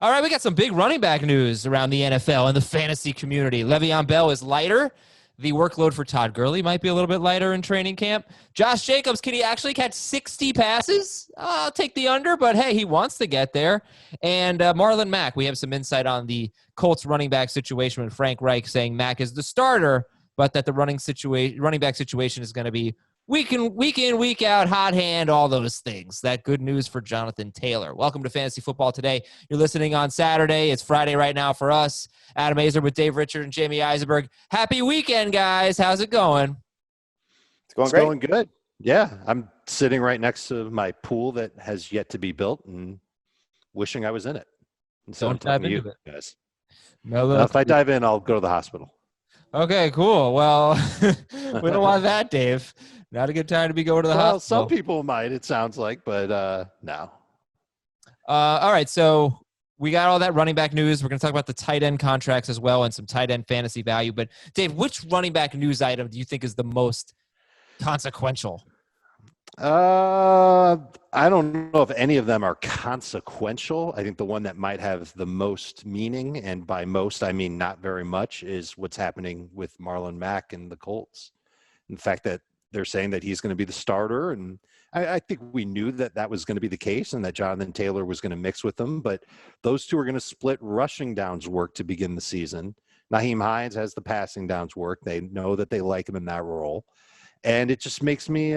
All right, we got some big running back news around the NFL and the fantasy community. Le'Veon Bell is lighter. The workload for Todd Gurley might be a little bit lighter in training camp. Josh Jacobs, can he actually catch 60 passes? I'll take the under, but hey, he wants to get there. And Marlon Mack, we have some insight on the Colts running back situation with Frank Reich saying Mack is the starter, but that the running back situation is going to be week in, week out, hot hand, all those things. That good news for Jonathan Taylor. Welcome to Fantasy Football Today. You're listening on Saturday. It's Friday right now for us. Adam Azer with Dave Richard and Jamie Eisenberg. Happy weekend, guys. How's it going? It's going great. Going good. Yeah, I'm sitting right next to my pool that has yet to be built and wishing I was in it. Don't dive into it, guys. No, if I dive in, I'll go to the hospital. Okay, cool. Well, we don't want that, Dave. Not a good time to be going to the hospital. Some people might, it sounds like, but no. All right, so we got all that running back news. We're going to talk about the tight end contracts as well and some tight end fantasy value. But, Dave, which running back news item do you think is the most consequential? I don't know if any of them are consequential. I think the one that might have the most meaning, and by most I mean not very much, is what's happening with Marlon Mack and the Colts. In fact, that they're saying that he's going to be the starter, and I think we knew that that was going to be the case and that Jonathan Taylor was going to mix with them, but those two are going to split rushing downs work to begin the season. Nyheim Hines has the passing downs work. They know that they like him in that role, and it just makes me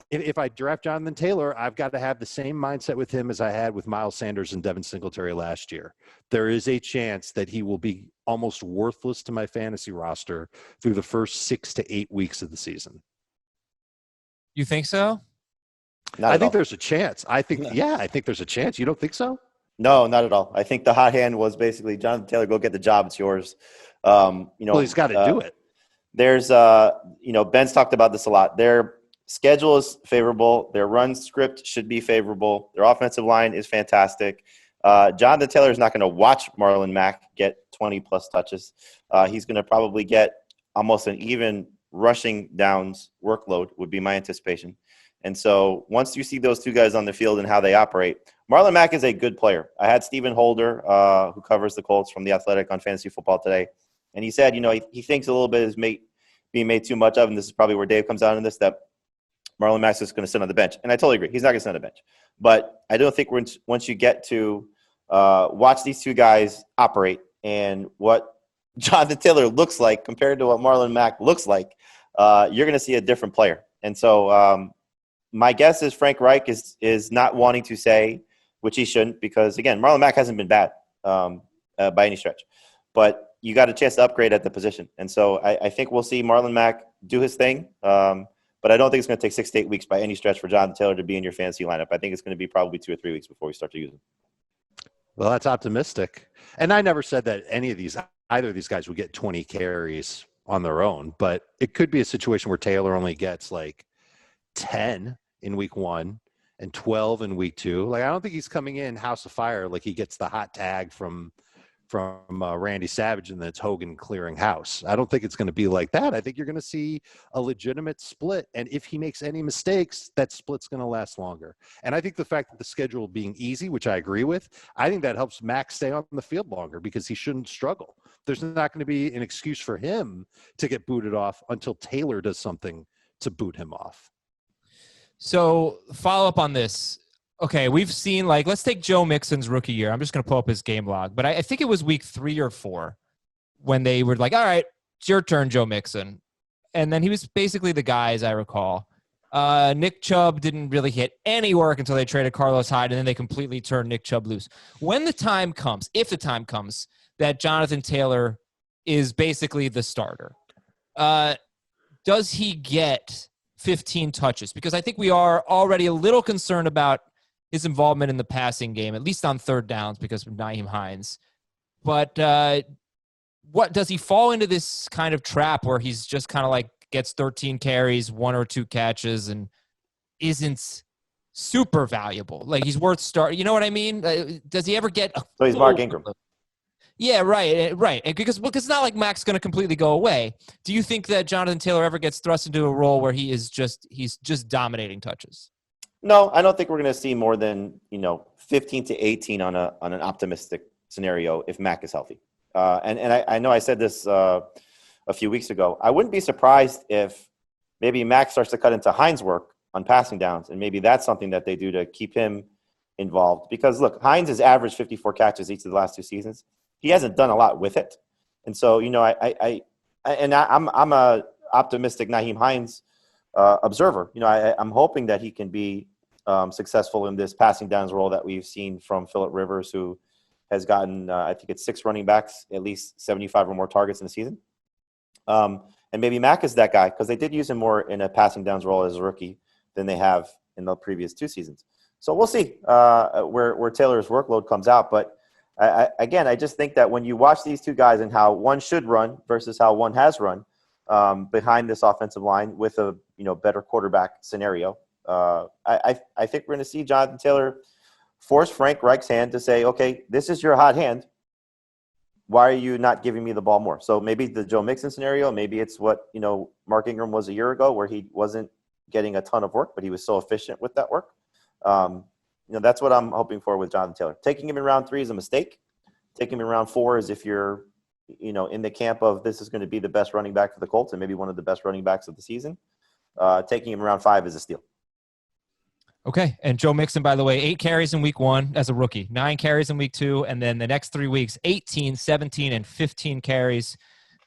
if I draft Jonathan Taylor, I've got to have the same mindset with him as I had with Miles Sanders and Devin Singletary last year. There is a chance that he will be almost worthless to my fantasy roster through the first 6 to 8 weeks of the season. You think so? I think there's a chance. I think there's a chance. You don't think so? No, not at all. I think the hot hand was basically Jonathan Taylor, go get the job. It's yours. Well, he's got to do it. There's, Ben's talked about this a lot. Their schedule is favorable. Their run script should be favorable. Their offensive line is fantastic. Jonathan Taylor is not going to watch Marlon Mack get 20-plus touches. He's going to probably get almost an even rushing downs workload would be my anticipation. And so once you see those two guys on the field and how they operate, Marlon Mack is a good player. I had Stephen Holder, who covers the Colts from The Athletic on Fantasy Football Today, and he said, he thinks a little bit is being made too much of, and this is probably where Dave comes out in this, that Marlon Mack is going to sit on the bench. And I totally agree. He's not going to sit on the bench. But I don't think once you get to watch these two guys operate and what Jonathan Taylor looks like compared to what Marlon Mack looks like, you're going to see a different player. And so my guess is Frank Reich is not wanting to say, which he shouldn't, because, again, Marlon Mack hasn't been bad by any stretch. But you got a chance to upgrade at the position. And so I think we'll see Marlon Mack do his thing. But I don't think it's going to take 6 to 8 weeks by any stretch for Jonathan Taylor to be in your fantasy lineup. I think it's going to be probably 2 or 3 weeks before we start to use him. Well, that's optimistic. And I never said that either of these guys would get 20 carries on their own, but it could be a situation where Taylor only gets like 10 in week 1 and 12 in week 2. Like, I don't think he's coming in house of fire like he gets the hot tag from Randy Savage and then it's Hogan clearing house. I don't think it's going to be like that. I think you're going to see a legitimate split. And if he makes any mistakes, that split's going to last longer. And I think the fact that the schedule being easy, which I agree with, I think that helps Max stay on the field longer because he shouldn't struggle. There's not going to be an excuse for him to get booted off until Taylor does something to boot him off. So follow up on this. Okay, we've seen, let's take Joe Mixon's rookie year. I'm just going to pull up his game log. But I think it was week 3 or 4 when they were like, all right, it's your turn, Joe Mixon. And then he was basically the guy, as I recall. Nick Chubb didn't really hit any work until they traded Carlos Hyde, and then they completely turned Nick Chubb loose. When the time comes, if the time comes, that Jonathan Taylor is basically the starter, does he get 15 touches? Because I think we are already a little concerned about his involvement in the passing game, at least on third downs because of Nyheim Hines. But what does he fall into this kind of trap where he's just kind of gets 13 carries, 1 or 2 catches, and isn't super valuable? He's worth start. You know what I mean? Does he ever get? So he's Mark Ingram. Yeah, right. And because it's not like Mac's going to completely go away. Do you think that Jonathan Taylor ever gets thrust into a role where he's just dominating touches? No, I don't think we're going to see more than 15 to 18 on an optimistic scenario if Mac is healthy. And I know I said this a few weeks ago. I wouldn't be surprised if maybe Mac starts to cut into Hines' work on passing downs, and maybe that's something that they do to keep him involved. Because look, Hines has averaged 54 catches each of the last 2 seasons. He hasn't done a lot with it, and so I'm a optimistic Nyheim Hines observer. I'm hoping that he can be successful in this passing downs role that we've seen from Phillip Rivers, who has gotten, I think it's 6 running backs, at least 75 or more targets in the season. And maybe Mack is that guy, because they did use him more in a passing downs role as a rookie than they have in the previous 2 seasons. So we'll see where Taylor's workload comes out. But I just think that when you watch these 2 guys and how one should run versus how one has run behind this offensive line with a better quarterback scenario, I think we're going to see Jonathan Taylor force Frank Reich's hand to say, okay, this is your hot hand. Why are you not giving me the ball more? So maybe the Joe Mixon scenario, maybe it's what, Mark Ingram was a year ago, where he wasn't getting a ton of work, but he was so efficient with that work. That's what I'm hoping for with Jonathan Taylor. Taking him in round 3 is a mistake. Taking him in round 4 is if you're, in the camp of this is going to be the best running back for the Colts and maybe one of the best running backs of the season. Taking him in round 5 is a steal. Okay. And Joe Mixon, by the way, 8 carries in week 1 as a rookie, 9 carries in week 2, and then the next 3 weeks, 18, 17, and 15 carries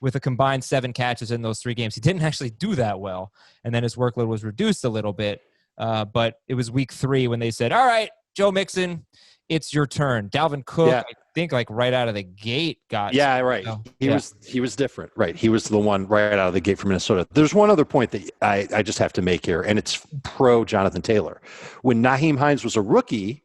with a combined 7 catches in those 3 games. He didn't actually do that well, and then his workload was reduced a little bit. But it was week 3 when they said, all right, Joe Mixon, it's your turn. Dalvin Cook, I think right out of the gate got. Yeah, right. He was different. Right. He was the one right out of the gate from Minnesota. There's one other point that I just have to make here, and it's pro Jonathan Taylor. When Nyheim Hines was a rookie,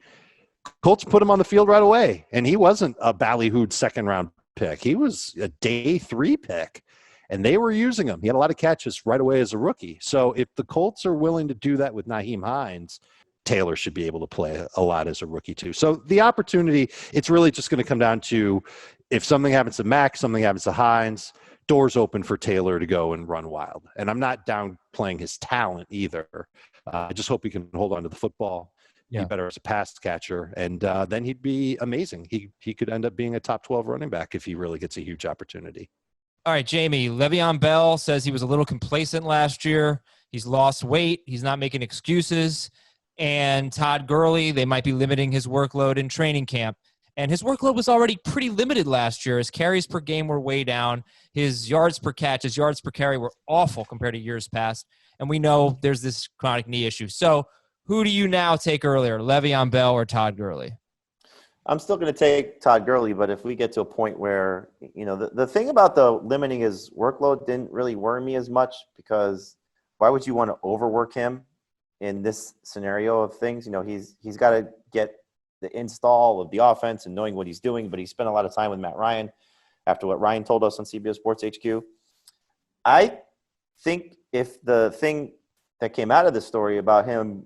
Colts put him on the field right away, and he wasn't a ballyhooed second-round pick. He was a day 3 pick, and they were using him. He had a lot of catches right away as a rookie. So if the Colts are willing to do that with Nyheim Hines, Taylor should be able to play a lot as a rookie too. So the opportunity, it's really just going to come down to if something happens to Mack, something happens to Hines, doors open for Taylor to go and run wild. And I'm not downplaying his talent either. I just hope he can hold on to the football, be better as a pass catcher, and then he'd be amazing. He could end up being a top 12 running back if he really gets a huge opportunity. All right, Jamie, Le'Veon Bell says he was a little complacent last year. He's lost weight. He's not making excuses. And Todd Gurley, they might be limiting his workload in training camp. And his workload was already pretty limited last year. His carries per game were way down. His yards per catch, his yards per carry were awful compared to years past. And we know there's this chronic knee issue. So who do you now take earlier, Le'Veon Bell or Todd Gurley? I'm still going to take Todd Gurley, but if we get to a point where, the thing about the limiting his workload didn't really worry me as much, because why would you want to overwork him in this scenario of things? He's got to get the install of the offense and knowing what he's doing, but he spent a lot of time with Matt Ryan after what Ryan told us on CBS Sports HQ. I think if the thing that came out of this story about him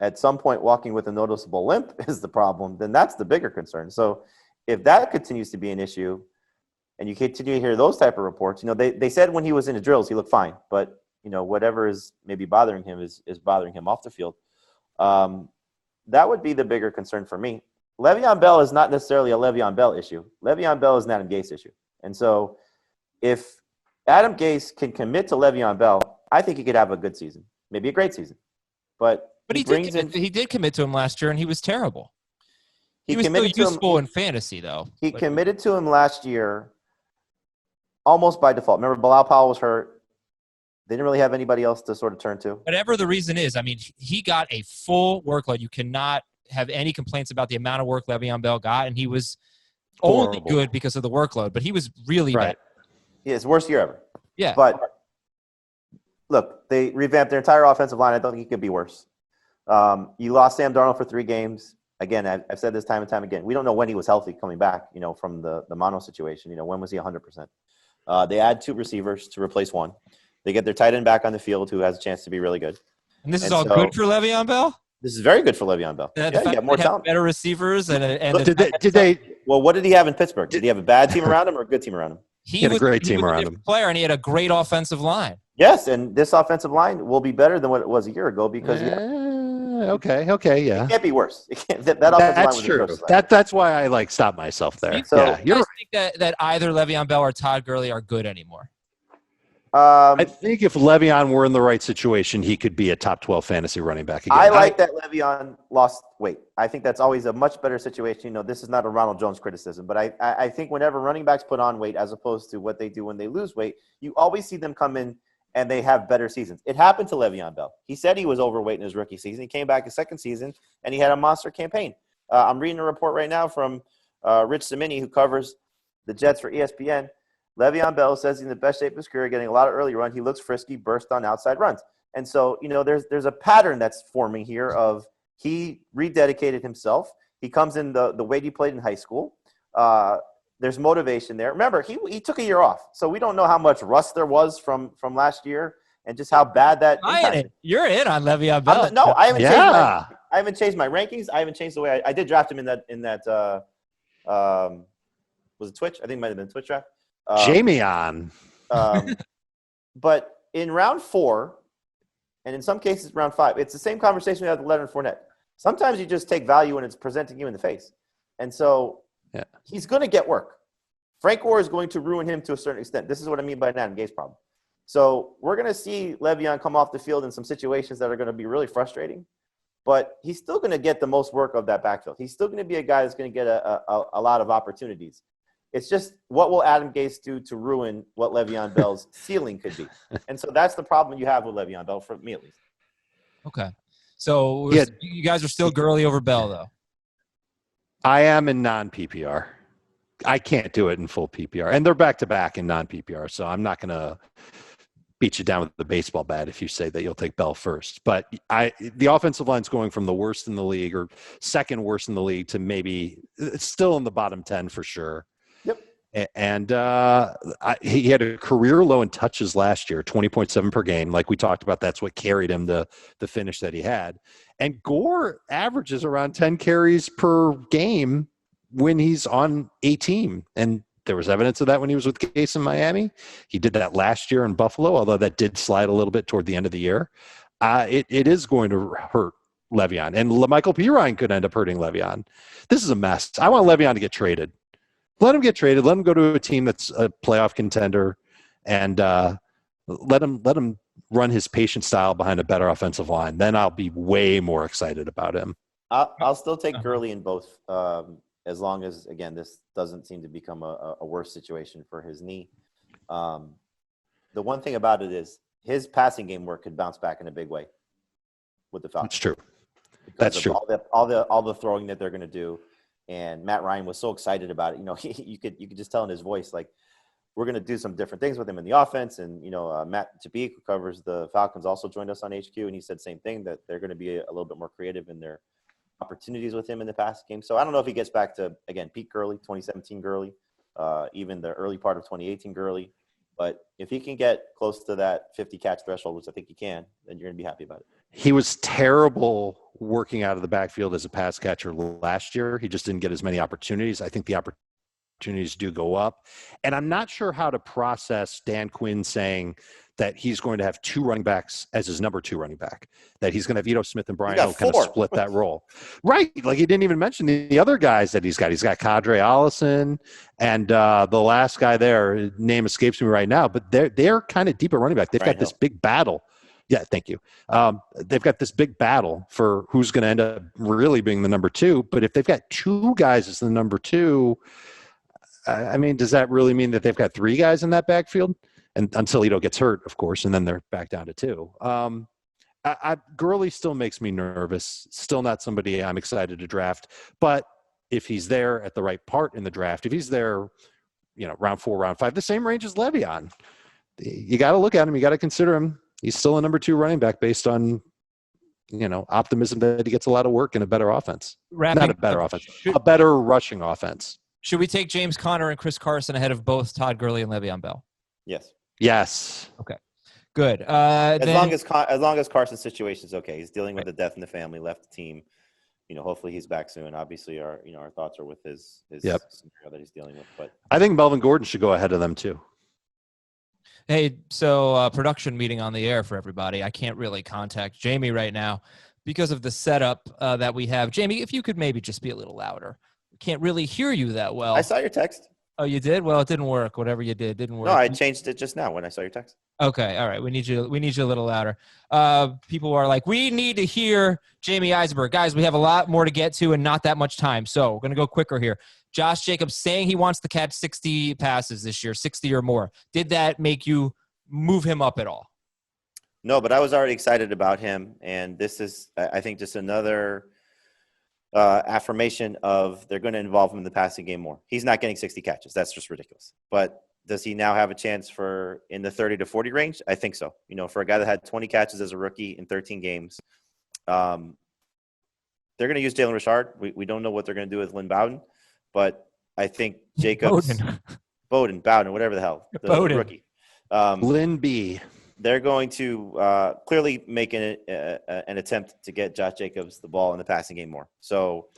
at some point walking with a noticeable limp is the problem, then that's the bigger concern. So if that continues to be an issue and you continue to hear those type of reports, they said when he was in the drills, he looked fine, but whatever is maybe bothering him is bothering him off the field. That would be the bigger concern for me. Le'Veon Bell is not necessarily a Le'Veon Bell issue. Le'Veon Bell is an Adam Gase issue. And so if Adam Gase can commit to Le'Veon Bell, I think he could have a good season, maybe a great season. But he did commit to him last year, and he was terrible. He was still useful in fantasy, though. He committed to him last year almost by default. Remember, Bilal Powell was hurt. They didn't really have anybody else to sort of turn to. Whatever the reason is, he got a full workload. You cannot have any complaints about the amount of work Le'Veon Bell got, and he was only good because of the workload. But he was really bad. Yeah, it's the worst year ever. Yeah. But, look, they revamped their entire offensive line. I don't think it could be worse. You lost Sam Darnold for 3 games. Again, I've said this time and time again. We don't know when he was healthy coming back, from the mono situation. When was he 100%? They add 2 receivers to replace 1. They get their tight end back on the field, who has a chance to be really good. And this is all good for Le'Veon Bell? This is very good for Le'Veon Bell. Yeah, you got more talent. Better receivers. Well, what did he have in Pittsburgh? Did he have a bad team around him or a good team around him? He had a great team around him. Player, and he had a great offensive line. Yes, and this offensive line will be better than what it was a year ago because Okay, yeah. It can't be worse. That offensive line That's was true. atrocious. That's why I stopped myself there. So- Yeah, Do you guys think that either Le'Veon Bell or Todd Gurley are good anymore? I think if Le'Veon were in the right situation, he could be a top 12 fantasy running back again. I like that Le'Veon lost weight. I think that's always a much better situation. This is not a Ronald Jones criticism, but I think whenever running backs put on weight as opposed to what they do when they lose weight, you always see them come in and they have better seasons. It happened to Le'Veon Bell. He said he was overweight in his rookie season. He came back his second season, and he had a monster campaign. I'm reading a report right now from Rich Cimini, who covers the Jets for ESPN. Le'Veon Bell says he's in the best shape of his career, getting a lot of early run. He looks frisky, burst on outside runs. And so, there's a pattern that's forming here of he rededicated himself. He comes in the weight he played in high school. There's motivation there. Remember, he took a year off. So we don't know how much rust there was from last year and just how bad that impacted. You're in on Le'Veon Bell. I haven't changed my rankings. I haven't changed the way I did draft him in that was it Twitch? I think it might have been Twitch draft. Jamie but in round 4, and in some cases round 5, it's the same conversation we had with Leonard Fournette. Sometimes you just take value when it's presenting you in the face. And so he's going to get work. Frank Gore is going to ruin him to a certain extent. This is what I mean by an Adam Gase problem. So we're going to see Le'Veon come off the field in some situations that are going to be really frustrating. But he's still going to get the most work of that backfield. He's still going to be a guy that's going to get a lot of opportunities. It's just what will Adam Gase do to ruin what Le'Veon Bell's ceiling could be? And so that's the problem you have with Le'Veon Bell, for me at least. Okay. So you guys are still Gurley over Bell, though. I am in non-PPR. I can't do it in full PPR. And they're back-to-back in non-PPR, so I'm not going to beat you down with the baseball bat if you say that you'll take Bell first. But the offensive line's going from the worst in the league or second worst in the league to maybe it's still in the bottom 10 for sure. And he had a career low in touches last year, 20.7 per game. Like we talked about, that's what carried him to the finish that he had. And Gore averages around 10 carries per game when he's on a team. And there was evidence of that when he was with Gase in Miami. He did that last year in Buffalo, although that did slide a little bit toward the end of the year. It is going to hurt Le'Veon. And Michael Pirine could end up hurting Le'Veon. This is a mess. I want Le'Veon to get traded. Let him get traded. Let him go to a team that's a playoff contender, and let him run his patient style behind a better offensive line. Then I'll be way more excited about him. I'll still take Gurley in both, as long as, again, this doesn't seem to become a worse situation for his knee. The one thing about it is his passing game work could bounce back in a big way with the Falcons. That's true. That's true. All the throwing that they're going to do. And Matt Ryan was so excited about it. You could just tell in his voice, like, we're going to do some different things with him in the offense. And, Matt Tabik, who covers the Falcons, also joined us on HQ, and he said the same thing, that they're going to be a little bit more creative in their opportunities with him in the pass game. So I don't know if he gets back to, again, peak Gurley, 2017 Gurley, even the early part of 2018 Gurley. But if he can get close to that 50-catch threshold, which I think he can, then you're going to be happy about it. He was terrible working out of the backfield as a pass catcher last year. He just didn't get as many opportunities. I think the opportunities do go up. And I'm not sure how to process Dan Quinn saying that he's going to have 2 running backs as his number 2 running back, that he's going to have Ito Smith and Brian Hill kind of split that role. Right. Like he didn't even mention the other guys that he's got. He's got Kadre Allison and the last guy there, name escapes me right now, but they're kind of deep at running back. They've got this big battle. Yeah, thank you. They've got this big battle for who's going to end up really being the number 2. But if they've got 2 guys as the number 2, I mean, does that really mean that they've got 3 guys in that backfield? And until Ito gets hurt, of course, and then they're back down to 2. Gurley still makes me nervous. Still not somebody I'm excited to draft. But if he's there at the right part in the draft, if he's there, round 4, round 5, the same range as Le'Veon, you got to look at him. You got to consider him. He's still a number 2 running back based on, optimism that he gets a lot of work in a better offense. Not a better offense, a better rushing offense. Should we take James Conner and Chris Carson ahead of both Todd Gurley and Le'Veon Bell? Yes. Okay. Good. As long as Carson's situation is okay, he's dealing with the death in the family, left the team. Hopefully he's back soon. Obviously, our thoughts are with his scenario that he's dealing with. But I think Melvin Gordon should go ahead of them too. Hey, so production meeting on the air for everybody. I can't really contact Jamie right now, because of the setup that we have. Jamie, if you could maybe just be a little louder. We can't really hear you that well. I saw your text. Oh, you did? Well, it didn't work. Whatever you did didn't work. No, I changed it just now when I saw your text. Okay, all right. We need you a little louder. People are like, we need to hear Jamie Eisenberg. Guys, we have a lot more to get to and not that much time. So we're going to go quicker here. Josh Jacobs saying he wants to catch 60 passes this year, 60 or more. Did that make you move him up at all? No, but I was already excited about him. And this is, I think, just another affirmation of they're going to involve him in the passing game more. He's not getting 60 catches. That's just ridiculous. But does he now have a chance for in the 30 to 40 range? I think so. For a guy that had 20 catches as a rookie in 13 games, they're going to use Jalen Richard. We don't know what they're going to do with Lynn Bowden, but I think Jacobs, Bowden, whatever the hell, the rookie. Lynn B. They're going to clearly make an attempt to get Josh Jacobs the ball in the passing game more. So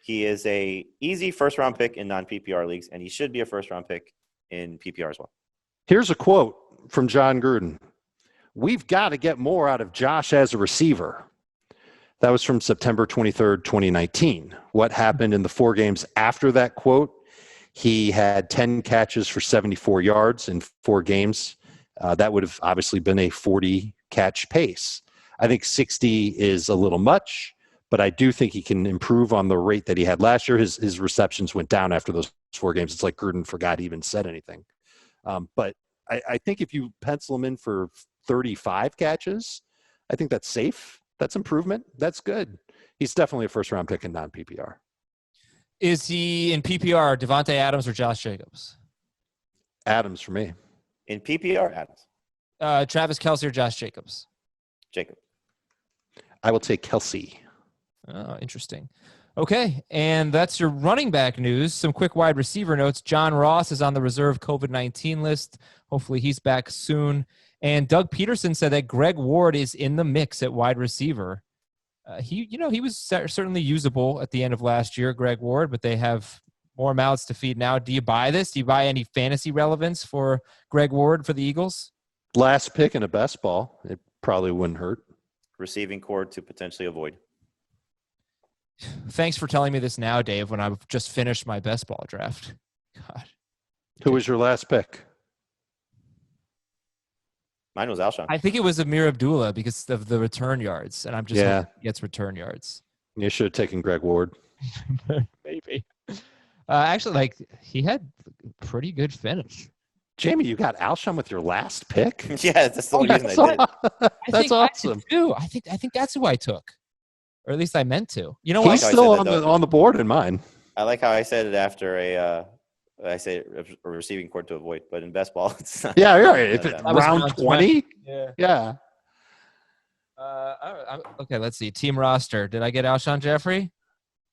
he is a easy first-round pick in non-PPR leagues, and he should be a first-round pick in PPR as well. Here's a quote from John Gruden. "We've got to get more out of Josh as a receiver." That was from September 23rd, 2019. What happened in the 4 games after that quote? He had 10 catches for 74 yards in 4 games. That would have obviously been a 40-catch pace. I think 60 is a little much, but I do think he can improve on the rate that he had last year. His receptions went down after those 4 games. It's like Gruden forgot he even said anything. But I think if you pencil him in for 35 catches, I think that's safe. That's improvement. That's good. He's definitely a first-round pick in non-PPR. Is he in PPR, Devontae Adams or Josh Jacobs? Adams for me. In PPR, Adams. Travis Kelce or Josh Jacobs? Jacob. I will take Kelce. Oh, interesting. Okay, and that's your running back news. Some quick wide receiver notes. John Ross is on the reserve COVID-19 list. Hopefully he's back soon. And Doug Peterson said that Greg Ward is in the mix at wide receiver. He was certainly usable at the end of last year, Greg Ward, but they have more mouths to feed now. Do you buy this? Do you buy any fantasy relevance for Greg Ward for the Eagles? Last pick in a best ball. It probably wouldn't hurt. Receiving cord to potentially avoid. Thanks for telling me this now, Dave, when I've just finished my best ball draft. God. Who was your last pick? Mine was Alshon. I think it was Amir Abdullah because of the return yards, and I'm just hoping he gets return yards. You should have taken Greg Ward. Maybe. Actually, he had a pretty good finish. Jamie, you got Alshon with your last pick? Yeah, that's the only reason I did. That's awesome. I think that's who I took, or at least I meant to. You know He's what? He's still on the board in mine. I like how I said it after a receiving cord to avoid, but in best ball, it's not. Yeah, you're right. If it's That was round 20? Yeah. Okay, let's see. Team roster. Did I get Alshon Jeffrey?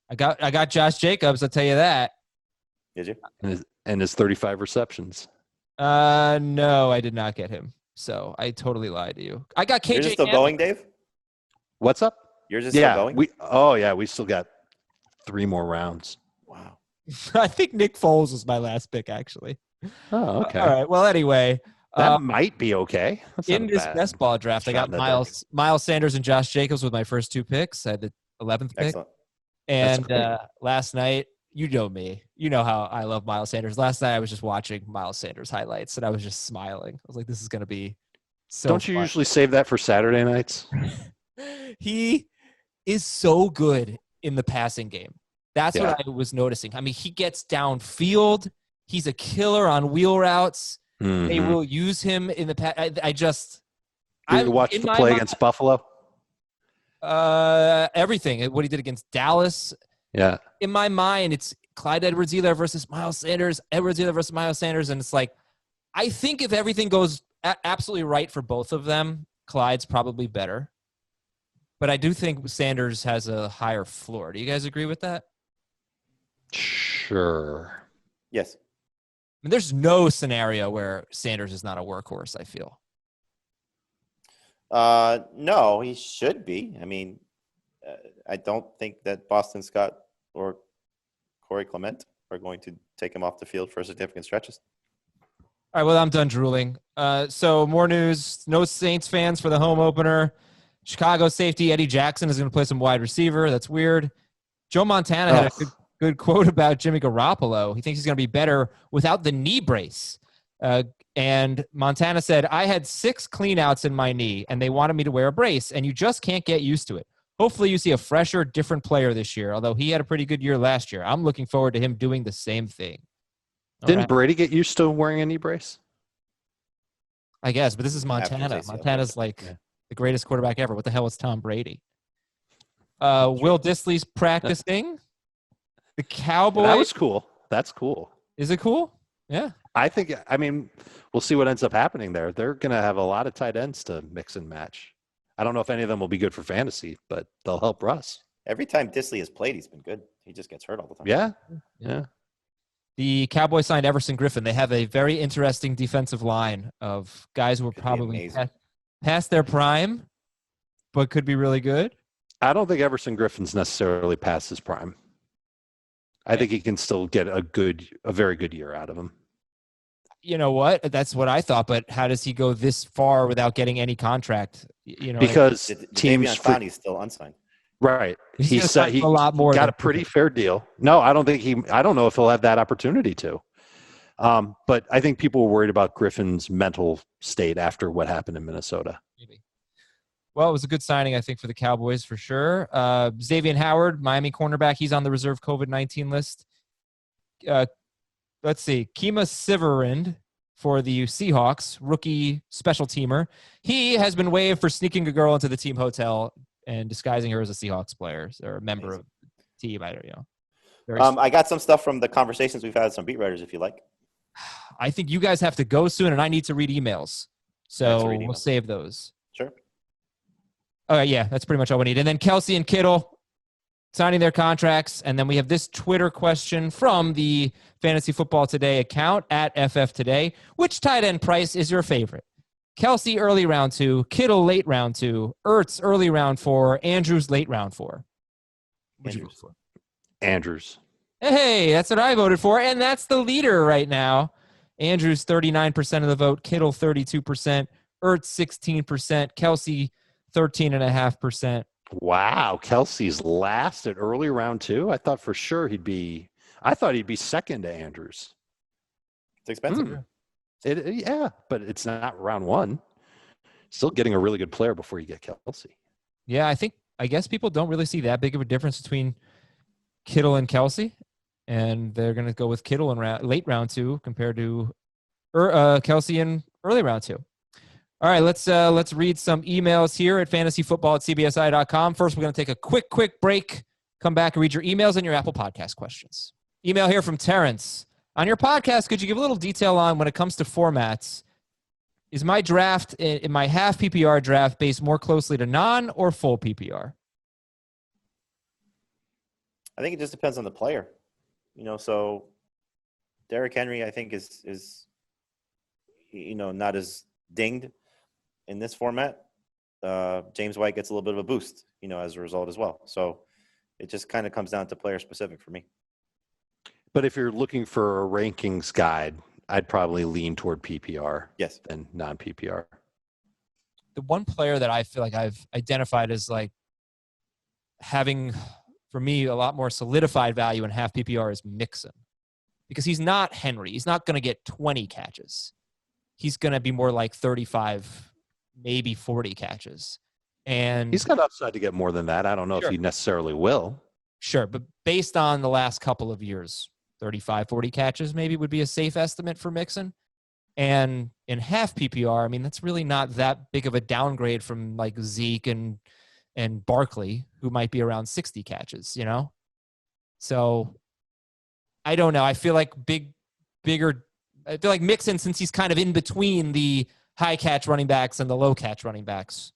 I got Josh Jacobs. I'll tell you that. Did you? And his 35 receptions. No, I did not get him. So I totally lied to you. I got KJ. Yours is still going, Dave? What's up? Yours is still going? We still got 3 more rounds. Wow. I think Nick Foles was my last pick, actually. Oh, okay. All right. Well, anyway. That might be okay. In this best ball draft, I got Miles Sanders and Josh Jacobs with my first 2 picks. I had the 11th pick. Excellent. And last night, you know me. You know how I love Miles Sanders. Last night, I was just watching Miles Sanders highlights, and I was just smiling. I was like, this is going to be so Don't you fun. usually save that for Saturday nights? He is so good in the passing game. That's what I was noticing. I mean, he gets downfield. He's a killer on wheel routes. Mm-hmm. They will use him in the pass. Did you watch the play against Buffalo? Everything. What he did against Dallas. Yeah. In my mind, it's Clyde Edwards-Helaire versus Miles Sanders, Edwards-Helaire versus Miles Sanders, and it's like, I think if everything goes absolutely right for both of them, Clyde's probably better. But I do think Sanders has a higher floor. Do you guys agree with that? Sure. Yes. I mean, there's no scenario where Sanders is not a workhorse, I feel. No, he should be. I mean, I don't think that Boston Scott or Corey Clement are going to take him off the field for significant stretches. All right, well, I'm done drooling. So more news. No Saints fans for the home opener. Chicago safety Eddie Jackson is going to play some wide receiver. That's weird. Joe Montana had a good quote about Jimmy Garoppolo. He thinks he's going to be better without the knee brace. And Montana said, I had 6 cleanouts in my knee, and they wanted me to wear a brace, and you just can't get used to it. Hopefully you see a fresher, different player this year, although he had a pretty good year last year. I'm looking forward to him doing the same thing. Didn't Brady get used to wearing a knee brace? I guess, but this is Montana. Montana's like the greatest quarterback ever. What the hell is Tom Brady? Will Dissly's practicing. The Cowboys. That was cool. That's cool. Is it cool? Yeah. I mean, we'll see what ends up happening there. They're going to have a lot of tight ends to mix and match. I don't know if any of them will be good for fantasy, but they'll help Russ. Every time Dissly has played, he's been good. He just gets hurt all the time. Yeah. The Cowboys signed Everson Griffin. They have a very interesting defensive line of guys who are probably past their prime, but could be really good. I don't think Everson Griffin's necessarily past his prime. I think he can still get a very good year out of him. You know what? That's what I thought. But how does he go this far without getting any contract? Because teams he's still unsigned. Right. He a lot more. Got a pretty fair deal. No, I don't know if he'll have that opportunity to. But I think people were worried about Griffin's mental state after what happened in Minnesota. Maybe. Well, it was a good signing, I think, for the Cowboys for sure. Xavier Howard, Miami cornerback, he's on the reserve COVID-19 list. Let's see. Kima Siverind for the Seahawks, rookie special teamer. He has been waived for sneaking a girl into the team hotel and disguising her as a Seahawks player or a member of the team. I got some stuff from the conversations we've had with some beat writers, if you like. I think you guys have to go soon, and I need to read emails. So we'll save those. Sure. Yeah, that's pretty much all we need. And then Kelsey and Kittle signing their contracts. And then we have this Twitter question from the Fantasy Football Today account at FF Today. Which tight end price is your favorite? Kelsey early round 2, Kittle late round 2, Ertz early round 4, Andrews late round 4. What'd you vote for? Andrews. Hey, that's what I voted for. And that's the leader right now. Andrews 39% of the vote, Kittle 32%, Ertz 16%, Kelsey 13.5%. Wow, Kelsey's last at early round 2. I thought for sure he'd be second to Andrews. It's expensive. Yeah, but it's not round 1. Still getting a really good player before you get Kelsey. Yeah, I guess people don't really see that big of a difference between Kittle and Kelsey, and they're going to go with Kittle in late round 2 compared to Kelsey in early round 2. All right, let's read some emails here at fantasyfootball@cbsi.com. First, we're going to take a quick break. Come back and read your emails and your Apple Podcast questions. Email here from Terrence. On your podcast, could you give a little detail on when it comes to formats? Is my draft in my half PPR draft based more closely to non or full PPR? I think it just depends on the player. So Derrick Henry, I think is not as dinged in this format. James White gets a little bit of a boost, as a result as well. So it just kind of comes down to player specific for me. But if you're looking for a rankings guide, I'd probably lean toward PPR than non-PPR. The one player that I feel like I've identified as like having, for me, a lot more solidified value in half PPR is Mixon. Because he's not Henry. He's not going to get 20 catches. He's going to be more like 35, maybe 40 catches. And he's got upside to get more than that. I don't know if he necessarily will. Sure, but based on the last couple of years, 35, 40 catches maybe would be a safe estimate for Mixon. And in half PPR, I mean, that's really not that big of a downgrade from like Zeke and Barkley, who might be around 60 catches, So I don't know. I feel like I feel like Mixon, since he's kind of in between the high catch running backs and the low catch running backs.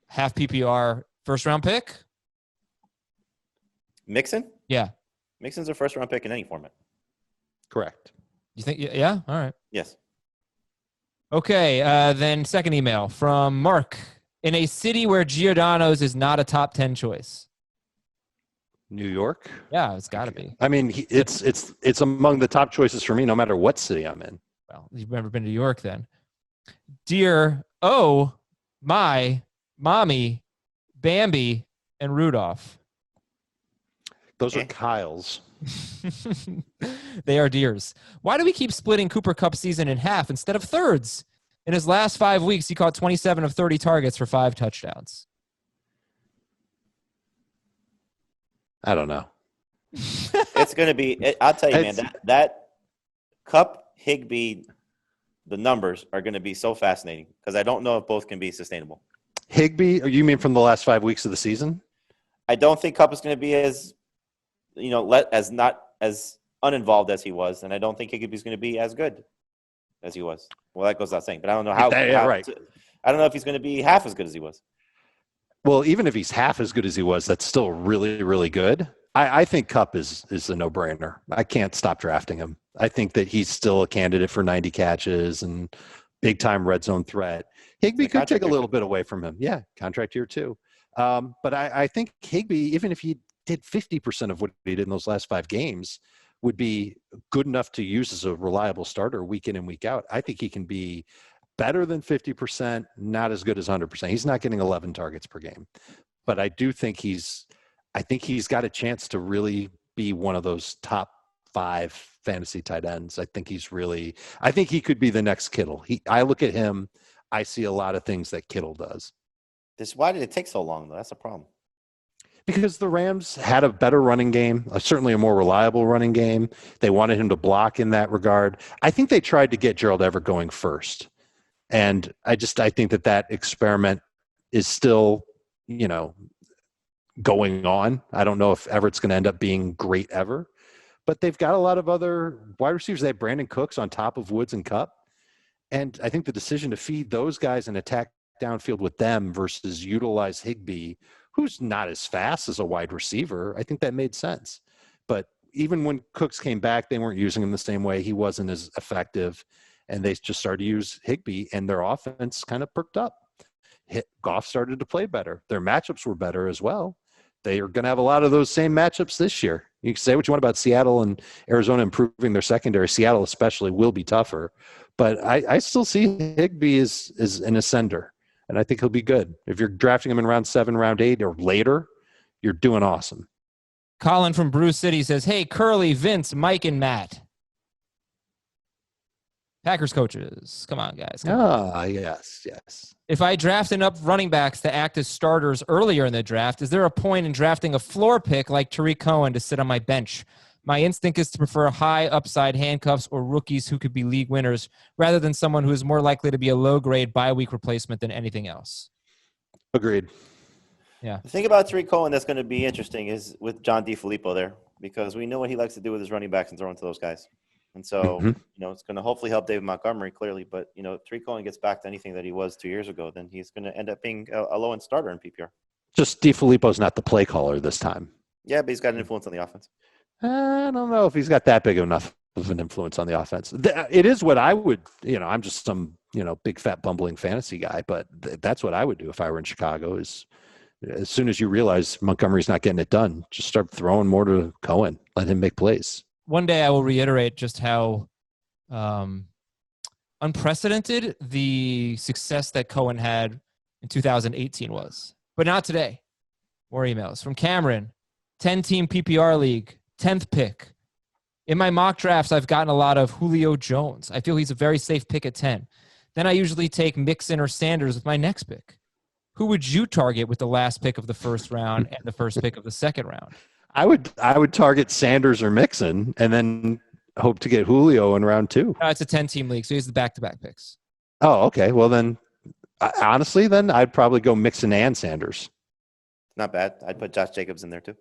Half PPR, first round pick. Mixon? Yeah. Mixon's a first round pick in any format. Correct. You think? Yeah. All right. Yes. Okay. Then second email from Mark. In a city where Giordano's is not a top 10 choice. New York? Yeah, it's got to be. I mean, it's among the top choices for me, no matter what city I'm in. Well, you've never been to New York then. Dear, oh, my Mommy, Bambi, and Rudolph. Those are Kyle's. They are deers. Why do we keep splitting Cooper Kupp's season in half instead of thirds? In his last 5 weeks, he caught 27 of 30 targets for 5 touchdowns. I don't know. It's going to be – I'll tell you, man, that Kupp, Higbee, the numbers are going to be so fascinating because I don't know if both can be sustainable. Higbee, or you mean from the last 5 weeks of the season? I don't think Kupp is going to be as not as uninvolved as he was, and I don't think Higbee's going to be as good as he was. Well, that goes without saying, but I don't know how. Right. I don't know if he's going to be half as good as he was. Well, even if he's half as good as he was, that's still really, really good. I think Kupp is a no-brainer. I can't stop drafting him. I think that he's still a candidate for 90 catches and big-time red zone threat. Higbee could take a little bit away from him. Yeah, contract year too. But I think Higbee, even if he did 50% of what he did in those last 5 games, would be good enough to use as a reliable starter week in and week out. I think he can be better than 50%, not as good as 100%. He's not getting 11 targets per game. But I do think he's got a chance to really be one of those top 5 fantasy tight ends. I think he could be the next Kittle. I look at him, I see a lot of things that Kittle does. Why did it take so long, though? That's a problem. Because the Rams had a better running game, certainly a more reliable running game. They wanted him to block in that regard. I think they tried to get Gerald Everett going first. And I think that experiment is still, going on. I don't know if Everett's going to end up being great ever. But they've got a lot of other wide receivers. They have Brandon Cooks on top of Woods and Kupp. And I think the decision to feed those guys and attack downfield with them versus utilize Higbee, who's not as fast as a wide receiver, I think that made sense. But even when Cooks came back, they weren't using him the same way. He wasn't as effective. And they just started to use Higbee, and their offense kind of perked up. Goff started to play better. Their matchups were better as well. They are going to have a lot of those same matchups this year. You can say what you want about Seattle and Arizona improving their secondary. Seattle especially will be tougher. But I still see Higbee as an ascender, and I think he'll be good. If you're drafting him in round 7, round 8, or later, you're doing awesome. Colin from Brew City says, hey, Curly, Vince, Mike, and Matt. Packers coaches. Come on, guys. Come on. Yes. If I draft enough running backs to act as starters earlier in the draft, is there a point in drafting a floor pick like Tariq Cohen to sit on my bench? My instinct is to prefer high upside handcuffs or rookies who could be league winners rather than someone who is more likely to be a low-grade bye-week replacement than anything else. Agreed. Yeah. The thing about Tariq Cohen that's going to be interesting is with John DeFilippo there, because we know what he likes to do with his running backs and throwing to those guys. And so, it's going to hopefully help David Montgomery clearly. But, if Tariq Cohen gets back to anything that he was 2 years ago, then he's going to end up being a low-end starter in PPR. Just DeFilippo's not the play caller this time. Yeah, but he's got an influence on the offense. I don't know if he's got that big enough of an influence on the offense. It is what I would, I'm just some, big fat bumbling fantasy guy, but that's what I would do if I were in Chicago is as soon as you realize Montgomery's not getting it done, just start throwing more to Cohen, let him make plays. One day I will reiterate just how unprecedented the success that Cohen had in 2018 was, but not today. More emails from Cameron, 10-team PPR league. 10th pick. In my mock drafts, I've gotten a lot of Julio Jones. I feel he's a very safe pick at 10. Then I usually take Mixon or Sanders with my next pick. Who would you target with the last pick of the first round and the first pick of the second round? I would target Sanders or Mixon and then hope to get Julio in round 2. No, it's a 10-team league, so he's the back-to-back picks. Oh, okay. Well, then, honestly, I'd probably go Mixon and Sanders. Not bad. I'd put Josh Jacobs in there too.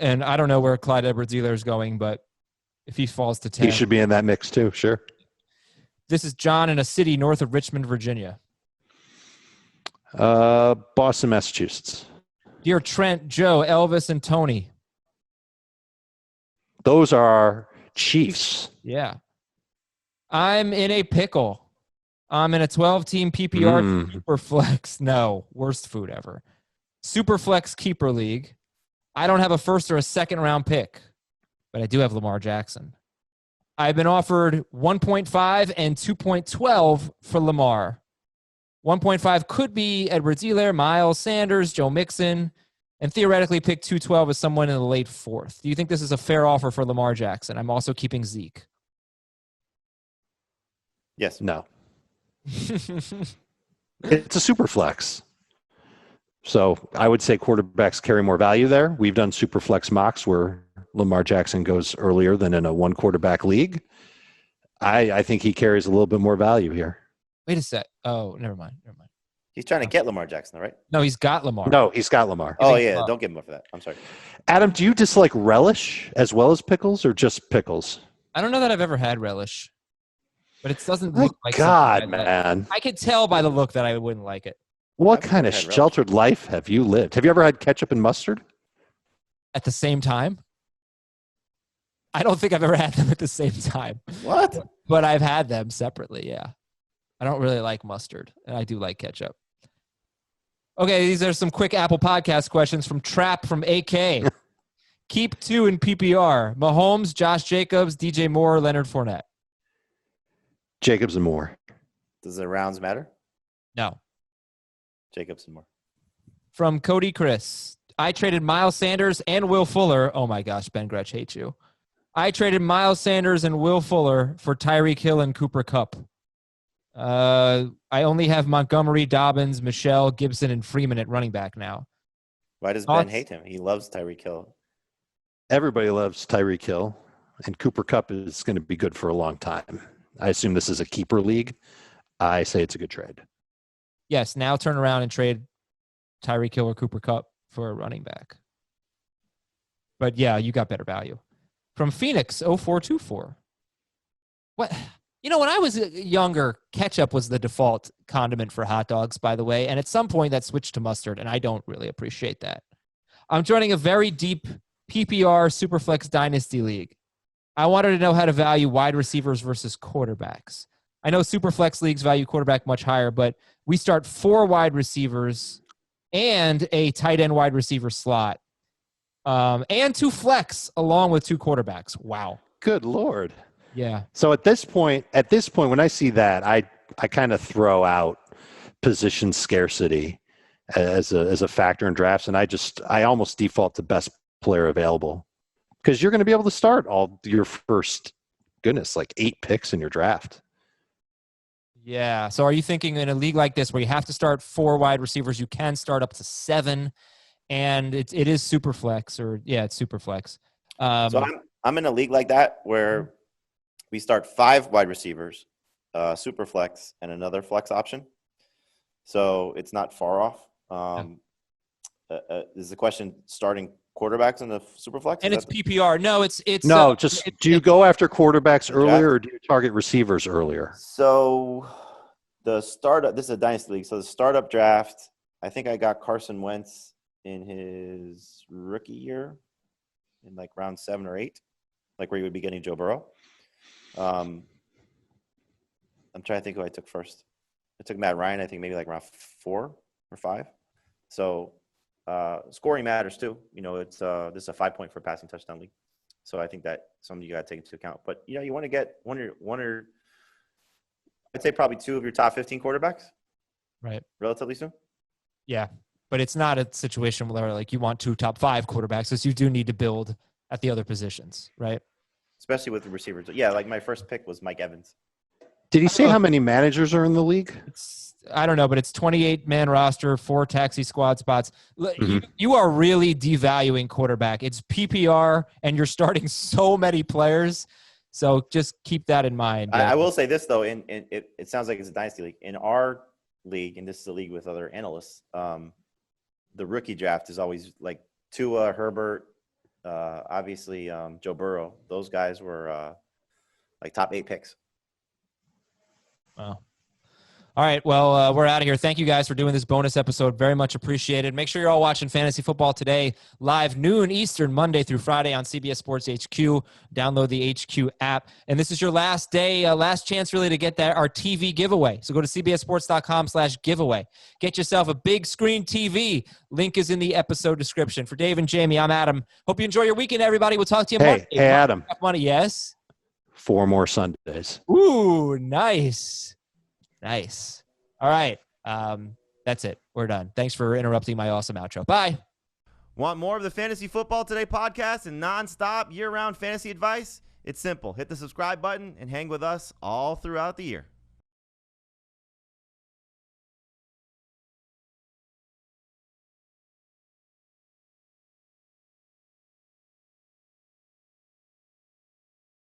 And I don't know where Clyde Edwards-Helaire is going, but if he falls to 10. He should be in that mix too, sure. This is John in a city north of Richmond, Virginia. Boston, Massachusetts. Dear Trent, Joe, Elvis, and Tony. Those are our Chiefs. Yeah. I'm in a pickle. I'm in a 12-team PPR super flex. No, worst food ever. Super flex keeper league. I don't have a first or a second round pick, but I do have Lamar Jackson. I've been offered 1.5 and 2.12 for Lamar. 1.5 could be Edwards-Helaire, Miles Sanders, Joe Mixon, and theoretically pick 212 as someone in the late 4th. Do you think this is a fair offer for Lamar Jackson? I'm also keeping Zeke. Yes. No. It's a super flex. So I would say quarterbacks carry more value there. We've done super flex mocks where Lamar Jackson goes earlier than in a one quarterback league. I think he carries a little bit more value here. Wait a sec. Oh, never mind. He's trying to get Lamar Jackson, right? No, he's got Lamar. No, he's got Lamar. Oh, yeah. Don't give him up for that. I'm sorry. Adam, do you dislike relish as well as pickles or just pickles? I don't know that I've ever had relish, but it doesn't My look like God, something man. I could tell by the look that I wouldn't like it. What I've kind of never had sheltered life have you lived? Have you ever had ketchup and mustard? At the same time? I don't think I've ever had them at the same time. What? But I've had them separately, yeah. I don't really like mustard, and I do like ketchup. Okay, these are some quick Apple Podcast questions from Trap from AK. Keep 2 in PPR. Mahomes, Josh Jacobs, DJ Moore, Leonard Fournette. Jacobs and Moore. Does the rounds matter? No. Jacobs and Moore. From Cody Chris. I traded Miles Sanders and Will Fuller. Oh my gosh, Ben Gretch hates you. I traded Miles Sanders and Will Fuller for Tyreek Hill and Cooper Kupp. I only have Montgomery, Dobbins, Michelle, Gibson, and Freeman at running back now. Why does Thoughts? Ben hate him? He loves Tyreek Hill. Everybody loves Tyreek Hill, and Cooper Kupp is going to be good for a long time. I assume this is a keeper league. I say it's a good trade. Yes, now turn around and trade Tyreek Hill or Cooper Kupp for a running back. But yeah, you got better value. From Phoenix 0424. What? You know, when I was younger, ketchup was the default condiment for hot dogs, by the way. And at some point that switched to mustard, and I don't really appreciate that. I'm joining a very deep PPR Superflex Dynasty League. I wanted to know how to value wide receivers versus quarterbacks. I know Superflex leagues value quarterback much higher, but we start 4 wide receivers and a tight end wide receiver slot, and 2 flex along with 2 quarterbacks. Wow. Good Lord. Yeah. So at this point, when I see that, I kind of throw out position scarcity as a factor in drafts, and I almost default to best player available because you're going to be able to start all your first, like 8 picks in your draft. Yeah. So are you thinking in a league like this where you have to start 4 wide receivers, you can start up to 7, and it is super flex, or it's super flex. So I'm in a league like that where we start 5 wide receivers, super flex, and another flex option. So it's not far off. Is the question starting quarterbacks in the super flex? And it's PPR. No, it's no. Do you go after quarterbacks earlier, or do you target receivers earlier? So the startup. This is a dynasty league. So the startup draft. I think I got Carson Wentz in his rookie year, in like round 7 or 8, like where you would be getting Joe Burrow. I'm trying to think who I took first. I took Matt Ryan. I think maybe like round 4 or 5. So. Scoring matters too. You know, it's this is a 5-point for passing touchdown league, so I think that something you got to take into account. But you know, you want to get one or I'd say probably 2 of your top 15 quarterbacks, right, relatively soon. Yeah, but it's not a situation where like you want 2 top 5 quarterbacks, because you do need to build at the other positions, right? Especially with the receivers. Yeah, like my first pick was Mike Evans. Did he say how many managers are in the league? I don't know, but it's 28-man roster, 4 taxi squad spots. You are really devaluing quarterback. It's PPR, and you're starting so many players. So just keep that in mind. I will say this, though. It sounds like it's a dynasty league. In our league, and this is a league with other analysts, the rookie draft is always like Tua, Herbert, obviously Joe Burrow. Those guys were like top 8 picks. Wow. All right, well, we're out of here. Thank you guys for doing this bonus episode. Very much appreciated. Make sure you're all watching Fantasy Football Today, live noon Eastern, Monday through Friday on CBS Sports HQ. Download the HQ app. And this is your last day, last chance really to get our TV giveaway. So go to cbssports.com/giveaway. Get yourself a big screen TV. Link is in the episode description. For Dave and Jamie, I'm Adam. Hope you enjoy your weekend, everybody. We'll talk to you Monday. Hey, Adam. Money, yes? 4 more Sundays. Ooh, nice. Nice. All right. That's it. We're done. Thanks for interrupting my awesome outro. Bye. Want more of the Fantasy Football Today podcast and nonstop year-round fantasy advice? It's simple. Hit the subscribe button and hang with us all throughout the year.